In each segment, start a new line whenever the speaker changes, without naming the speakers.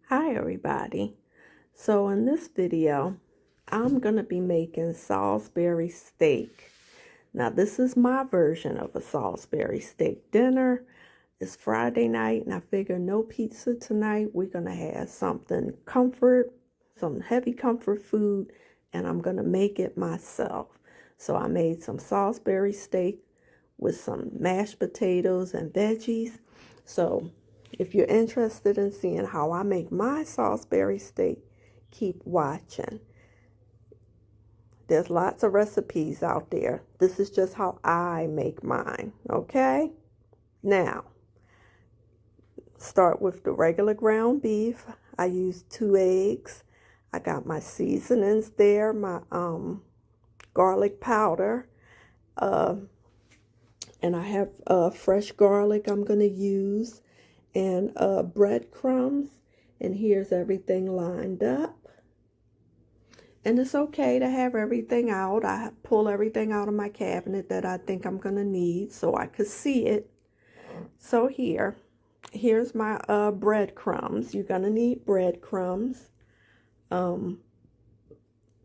Hi everybody. So in this video, I'm going to be making Salisbury steak. Now this is my version of a Salisbury steak dinner. It's Friday night and I figure no pizza tonight. We're going to have something comfort, some heavy comfort food, and I'm going to make it myself. So I made some Salisbury steak with some mashed potatoes and veggies. So if you're interested in seeing how I make my Salisbury steak, keep watching. There's lots of recipes out there. This is just how I make mine, okay? Now, start with the regular ground beef. I use 2 eggs. I got my seasonings there, my garlic powder, and I have fresh garlic I'm going to use, and breadcrumbs, and here's everything lined up. And it's okay to have everything out. I pull everything out of my cabinet that I think I'm going to need so I could see it. So here's my breadcrumbs. You're going to need breadcrumbs. I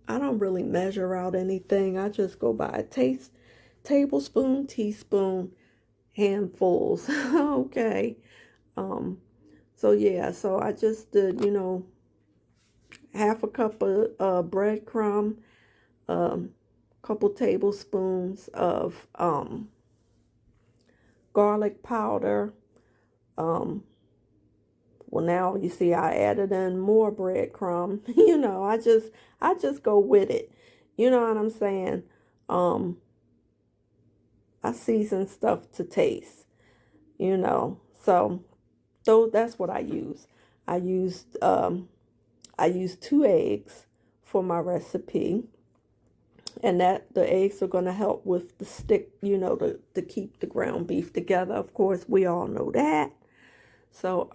don't really measure out anything. I just go by tablespoon, teaspoon, handfuls. Okay. So yeah, so I just did, half a cup of breadcrumb, couple tablespoons of garlic powder. Well, now you see I added in more breadcrumb. I just go with it. You know what I'm saying? I season stuff to taste. So that's what I use. I used 2 eggs for my recipe, and that the eggs are going to help with the stick, to keep the ground beef together. Of course, we all know that. So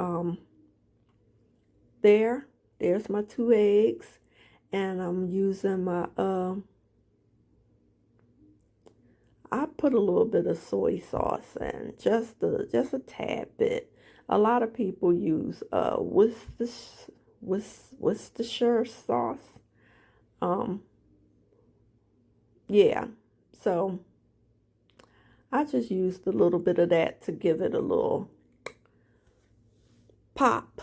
there's my 2 eggs, and I'm using my I put a little bit of soy sauce in, just a tad bit. A lot of people use Worcestershire sauce. Yeah. So I just used a little bit of that to give it a little pop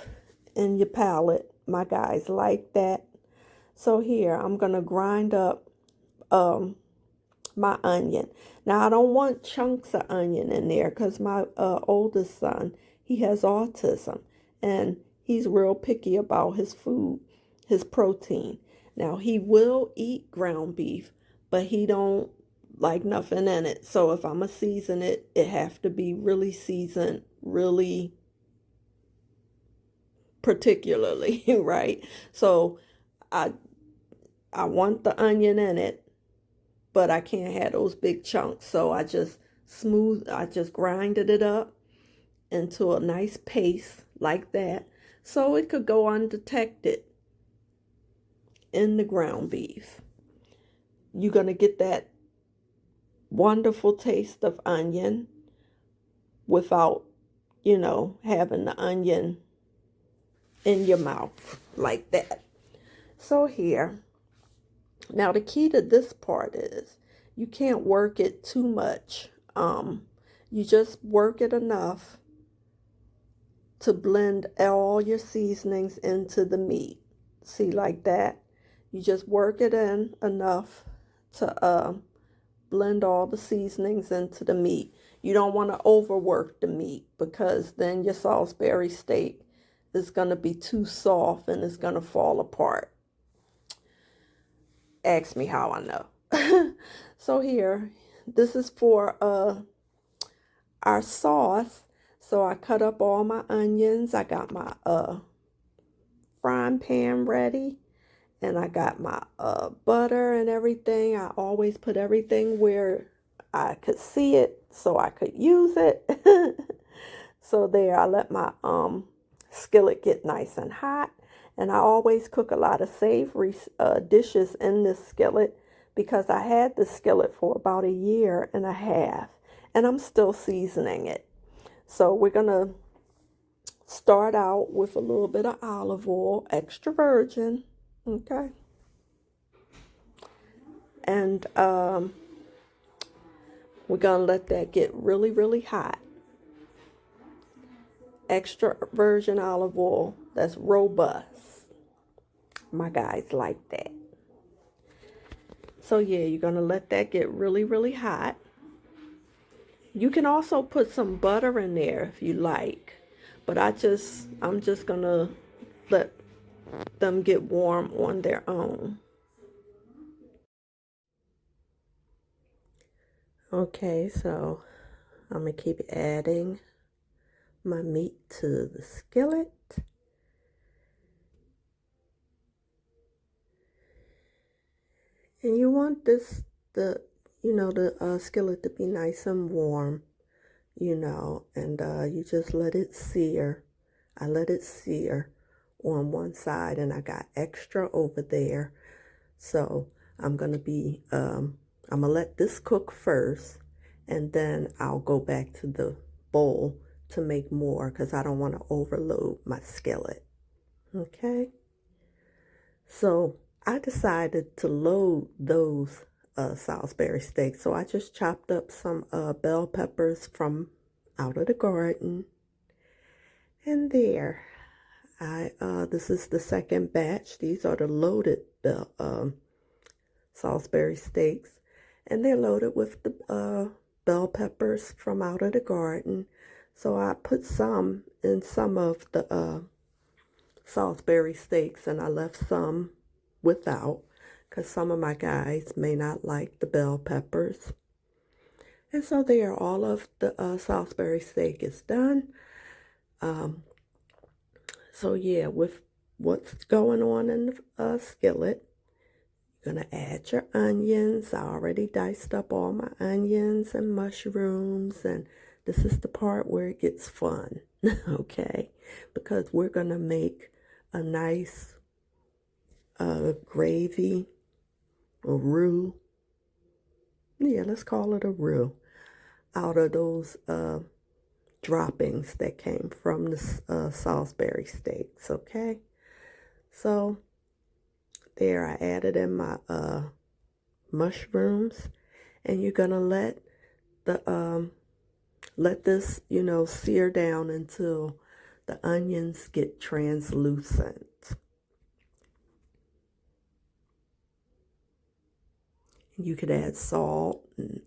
in your palate. My guys like that. So here I'm gonna grind up my onion. Now I don't want chunks of onion in there because my oldest son, he has autism, and he's real picky about his food, his protein. Now he will eat ground beef, but he don't like nothing in it. So if I'm gonna season it, it have to be really seasoned, really particularly, right? So I want the onion in it, but I can't have those big chunks. So I just grinded it up into a nice paste like that, so it could go undetected in the ground beef. You're going to get that wonderful taste of onion without, having the onion in your mouth like that. So here, now the key to this part is you can't work it too much. You just work it enough to blend all your seasonings into the meat. See, like that. You just work it in enough to blend all the seasonings into the meat. You don't want to overwork the meat, because then your Salisbury steak is going to be too soft and it's going to fall apart. Ask me how I know. So here, this is for our sauce. So I cut up all my onions. I got my frying pan ready, and I got my butter and everything. I always put everything where I could see it so I could use it. So there, I let my skillet get nice and hot, and I always cook a lot of savory dishes in this skillet, because I had this skillet for about 1.5 years, and I'm still seasoning it. So we're gonna start out with a little bit of olive oil, extra virgin, okay? And we're gonna let that get really, really hot. Extra virgin olive oil that's robust. My guys like that. So yeah, you're gonna let that get really, really hot. You can also put some butter in there if you like, but I'm just gonna let them get warm on their own. Okay, so I'm gonna keep adding my meat to the skillet. And you want the skillet to be nice and warm, and you just let it sear. I let it sear on one side, and I got extra over there. So I'm gonna let this cook first, and then I'll go back to the bowl to make more because I don't want to overload my skillet. Okay. So I decided to load those Salisbury steaks. So I just chopped up some bell peppers from out of the garden. And there, this is the second batch. These are the loaded Salisbury steaks. And they're loaded with the bell peppers from out of the garden. So I put some in some of the Salisbury steaks, and I left some without because some of my guys may not like the bell peppers. And so there, all of the Salisbury steak is done. So yeah, with what's going on in the skillet, you're going to add your onions. I already diced up all my onions and mushrooms, and this is the part where it gets fun, okay? Because we're going to make a nice gravy, a roux. Yeah, let's call it a roux out of those droppings that came from the Salisbury steaks, okay? So there, I added in my mushrooms, and you're gonna let this, sear down until the onions get translucent. You could add salt and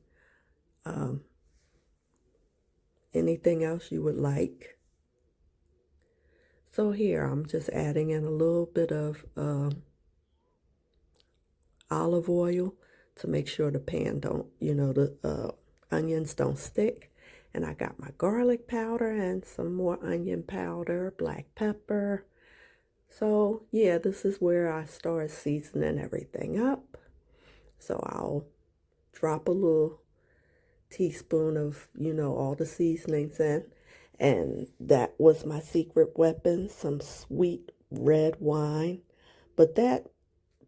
anything else you would like. So here, I'm just adding in a little bit of olive oil to make sure the pan don't, the onions don't stick. And I got my garlic powder and some more onion powder, black pepper. So yeah, this is where I start seasoning everything up. So I'll drop a little teaspoon of, all the seasonings in. And that was my secret weapon, some sweet red wine. But that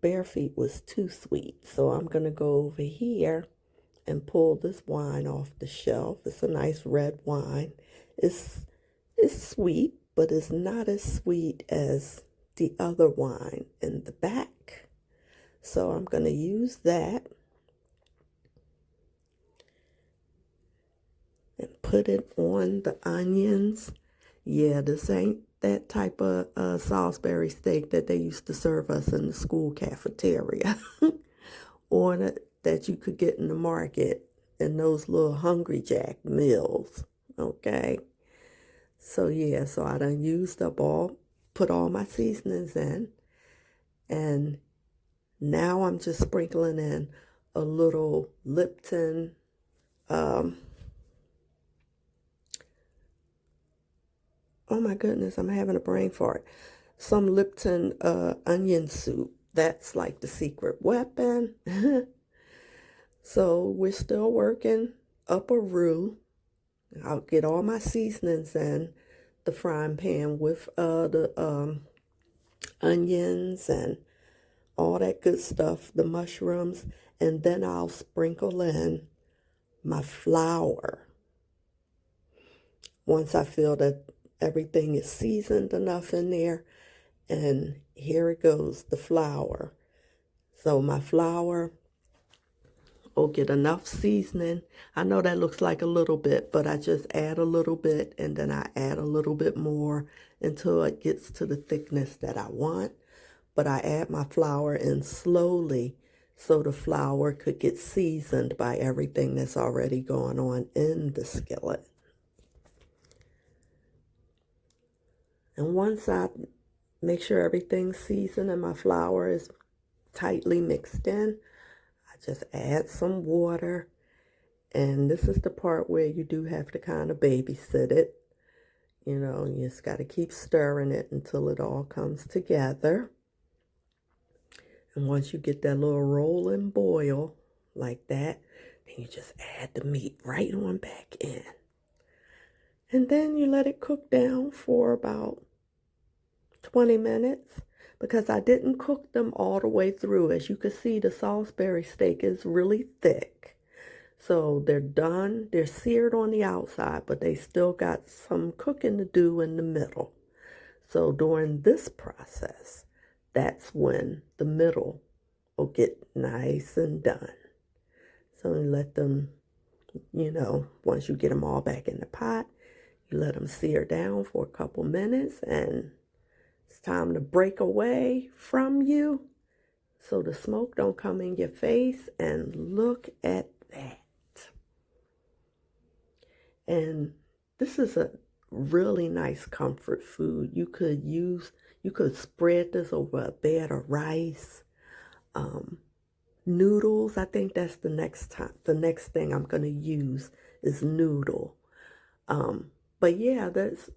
bare feet was too sweet. So I'm going to go over here and pull this wine off the shelf. It's a nice red wine. It's sweet, but it's not as sweet as the other wine in the back. So I'm going to use that and put it on the onions. Yeah, this ain't that type of Salisbury steak that they used to serve us in the school cafeteria or that you could get in the market in those little Hungry Jack meals, okay? So yeah, so I done put all my seasonings in, and now I'm just sprinkling in a little Lipton, oh my goodness, I'm having a brain fart. Some Lipton onion soup. That's like the secret weapon. So we're still working up a roux. I'll get all my seasonings in the frying pan with the onions and all that good stuff, the mushrooms, and then I'll sprinkle in my flour. Once I feel that everything is seasoned enough in there. And here it goes, the flour. So my flour will get enough seasoning. I know that looks like a little bit, but I just add a little bit and then I add a little bit more until it gets to the thickness that I want. But I add my flour in slowly so the flour could get seasoned by everything that's already going on in the skillet. And once I make sure everything's seasoned and my flour is tightly mixed in, I just add some water. And this is the part where you do have to kind of babysit it. You know, you just got to keep stirring it until it all comes together. And once you get that little rolling boil like that, then you just add the meat right on back in. And then you let it cook down for about 20 minutes because I didn't cook them all the way through. As you can see, the Salisbury steak is really thick. So they're done. They're seared on the outside, but they still got some cooking to do in the middle. So during this process, that's when the middle will get nice and done. So you let them, you know, once you get them all back in the pot, you let them sear down for a couple minutes and it's time to break away from you so the smoke don't come in your face. And look at that. And this is a really nice comfort food. You could spread this over a bed of rice. Noodles, I think that's the next thing I'm going to use is noodle. But yeah, this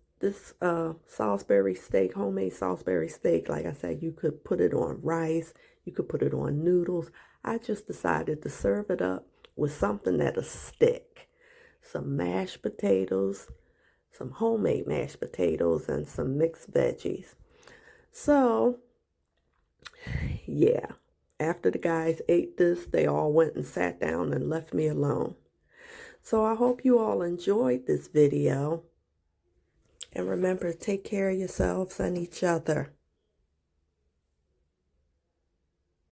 Salisbury steak, homemade Salisbury steak, like I said, you could put it on rice, you could put it on noodles. I just decided to serve it up with something that'll stick. Some mashed potatoes, some homemade mashed potatoes, and some mixed veggies. So, yeah, after the guys ate this, they all went and sat down and left me alone. So I hope you all enjoyed this video. And remember, take care of yourselves and each other.